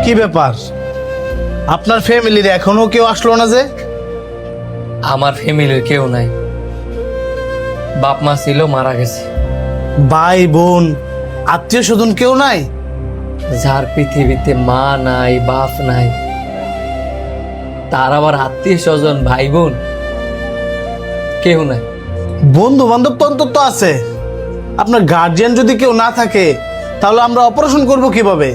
কি ব্যাপার, আপনার ফ্যামিলির এখনো কেউ আসলো না যে? আমার ফ্যামিলির কেউ নাই, বাপ মা ছিল, মারা গেছে। ভাই বোন আত্মীয় স্বজন কেউ নাই? যার পৃথিবীতে মা নাই, বাপ নাই, তার আবার আত্মীয় স্বজন ভাই বোন কেউ নাই। বন্ধু বান্ধব তো অন্তত আছে। আপনার গার্জিয়ান যদি কেউ না থাকে তাহলে আমরা অপারেশন করব কিভাবে?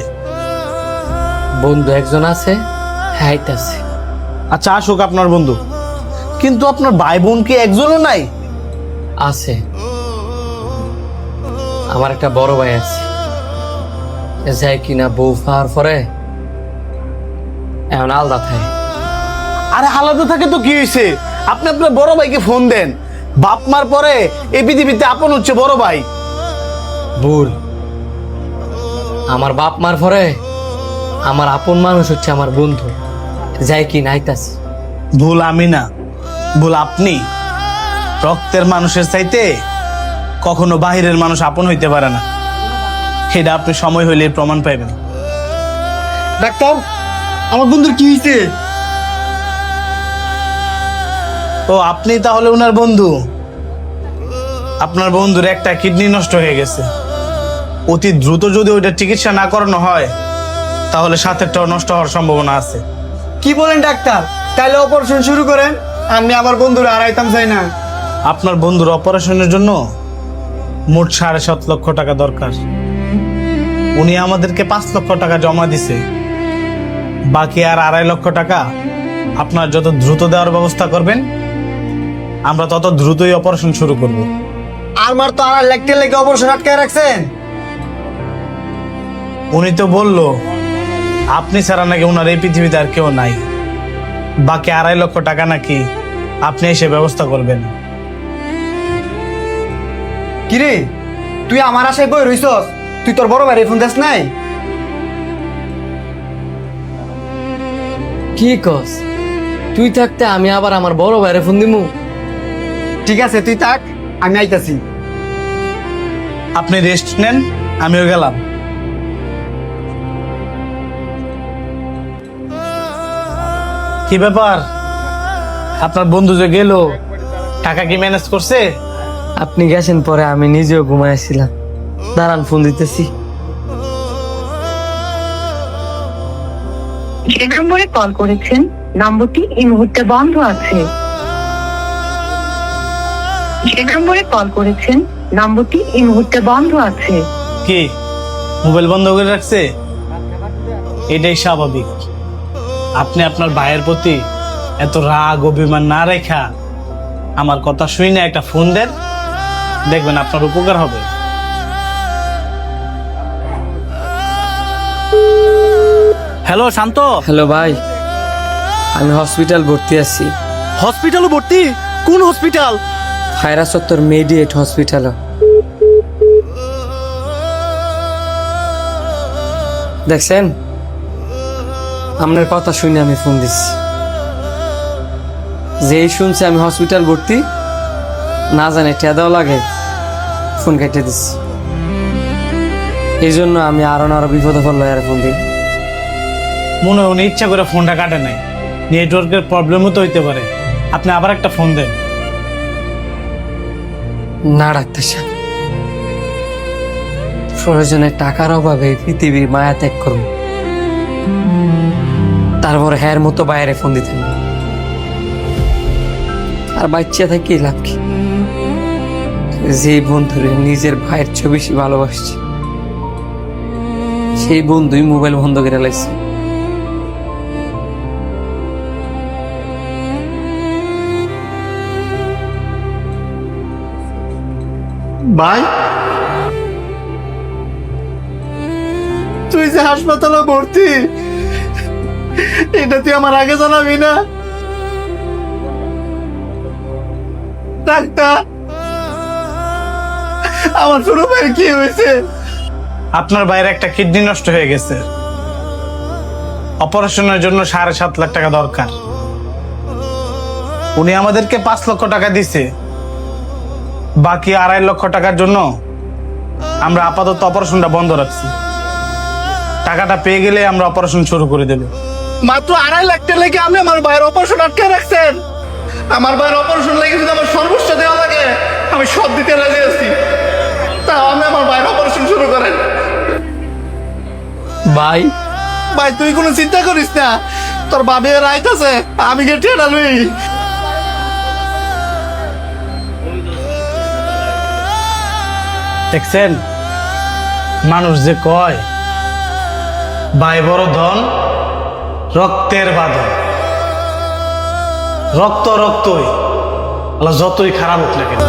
বন্ধু একজন আছে, হাইট আছে। আচ্ছা আসুক আপনার বন্ধু, কিন্তু আপনার ভাই বোন কি একজনও নাই? আছে, আমার একটা বড় ভাই আছে, যাই কিনা বউ পাওয়ার পরে এখন আলাদা থাকে। আরে আলাদা থাকে তো কি হয়েছে? আপনি আপনার বড় ভাইকে ফোন দেন। বাপ মার পরে এই পৃথিবীতে আপন হচ্ছে বড় ভাই। ভুল, আমার বাপ মার পরে আমার আপন মানুষ হচ্ছে আমার বন্ধু, যাই কি নাইতাছে। ভুল আমি না, ভুল আপনি। রক্তের মানুষের চাইতে কখনো বাহিরের মানুষ আপন হইতে পারে না, সেটা আপনি সময় হইলে প্রমাণ পাইবেন। ডাক্তার, আমার বন্ধুর কি হয়েছে? ও আপনি তাহলে ওনার বন্ধু? আপনার বন্ধুর একটা কিডনি নষ্ট হয়ে গেছে। অতি দ্রুত যদি ওইটা চিকিৎসা না করানো হয় তাহলে সাথেরটাও নষ্ট হওয়ার সম্ভাবনা আছে। কি বলেন ডাক্তার? তাহলে অপারেশন শুরু করেন, আমি আমার বন্ধুর হারাইতাম চাই না। আপনার বন্ধুর অপারেশনের জন্য মোট 7.5 লক্ষ টাকা দরকার। উনি আমাদেরকে 5 লক্ষ টাকা জমা দিছে, বাকি আর 2.5 লক্ষ টাকা আপনার যত দ্রুত দেওয়ার ব্যবস্থা করবেন আমরা তত দ্রুতই অপারেশন শুরু করব। আমার তো আর লেখতে লেগে অপারেশন আটকায় রাখছেন। উনি তো বলল আপনি ছাড়া নাকি ওনার এই পৃথিবীতে আর কেউ নাই, বাকি 2.5 লক্ষ টাকা নাকি আপনি এসে ব্যবস্থা করবেন। কিরে, তুই আমার আশায় বই রইছস? তুই তোর বড় ভাইরে ফোন দেস নাই? কি কস? তুই থাকতে আমি আবার আমার বড় ভাইরে ফোন দিমু? ঠিক আছে, তুই থাক, আমি আইতাছি। আপনি রেস্ট নেন, আমিও গেলাম। কি ব্যাপার, আপনার বন্ধু যে গেল টাকা কি ম্যানেজ করছে? আপনি গেছেন পরে আমি নিজেও ঘুমাইছিলাম। দাঁড়ান, ফোন দিতেছি। যে নম্বরে কল করেছেন নম্বরটি এই মুহূর্তে বন্ধ আছে। যে নম্বরে কল করেছেন নম্বরটি এই মুহূর্তে বন্ধ আছে। কি মোবাইল বন্ধ করে রাখছে? এটাই স্বাভাবিক। আপনি আপনার ভাইয়ের প্রতি এত রাগ অভিমান না রেখা আমার কথা শুই না একটা ফোন দেন, দেখবেন আপনার উপকার হবে। হ্যালো শান্ত। হ্যালো ভাই, আমি হসপিটাল ভর্তি আছি। হসপিটালে ভর্তি? কোন হসপিটাল? ফায়রা চত্বর মেডিয়েট হসপিটাল। দেখছেন, আপনার কথা শুনে আমি ফোন দিচ্ছি। যেই শুনছে আমি হসপিটাল ভর্তি, না জানে টেদাও লাগে, ফোন কেটে দিচ্ছি। এই জন্য আমি আরো বিপদে পড়লো আর ফোন দিই। মনে হয় উনি ইচ্ছা করে ফোনটা কাটে নাই, নেটওয়ার্কের প্রবলেমও তো হইতে পারে। আপনি আবার একটা ফোন দেন। না ডাক্তার সাহেব, প্রয়োজনে টাকার অভাবে পৃথিবীর মায়া ত্যাগ করুন, তারপর হ্যার মতো বাইরে ফোন দিতেন। আর বাচ্চা থেকে লাভ কি? যে বন্ধুরে নিজের ভাইয়ের চেয়ে বেশি ভালোবাসছে, সেই বন্ধুই মোবাইল বন্ধ করে লাইছে। ভাই, তুই যে হাসপাতালে ভর্তি, এটা তুই আমার আগে জানাবি না? ডাক্তার, আমার ছোট ভাইয়ের কি হয়েছে? আপনার ভাইয়ের একটা কিডনি নষ্ট হয়ে গেছে, অপারেশনের জন্য 7.5 লাখ টাকা দরকার। উনি আমাদেরকে 5 লক্ষ টাকা দিছে, বাকি 2.5 লক্ষ টাকার জন্য আমরা আপাতত অপারেশনটা বন্ধ রাখছি। টাকাটা পেয়ে গেলে আমরা অপারেশন শুরু করে দেব। মাত্র 2.5 লাখ টাকা লেগে আপনি আমার ভাইয়ের অপারেশন আটকে রাখছেন। আমার ভাইয়ের অপারেশন লেগে যদি আমার সর্বোচ্চ দেওয়া লাগে আমি সব দিতে রাজি আছি। তাও আপনি আমার ভাইয়ের অপারেশন শুরু করেন। ভাই ভাই তুই কোনো চিন্তা করিস না, তোর বাবে রাইট আছে, আমি গিয়ে টেটা লই। দেখছেন মানুষ যে কয় ভাই বড় ধন রক্তের বাঁধন, রক্ত রক্তই আল্লাহ যতই খারাপ হোক না কেন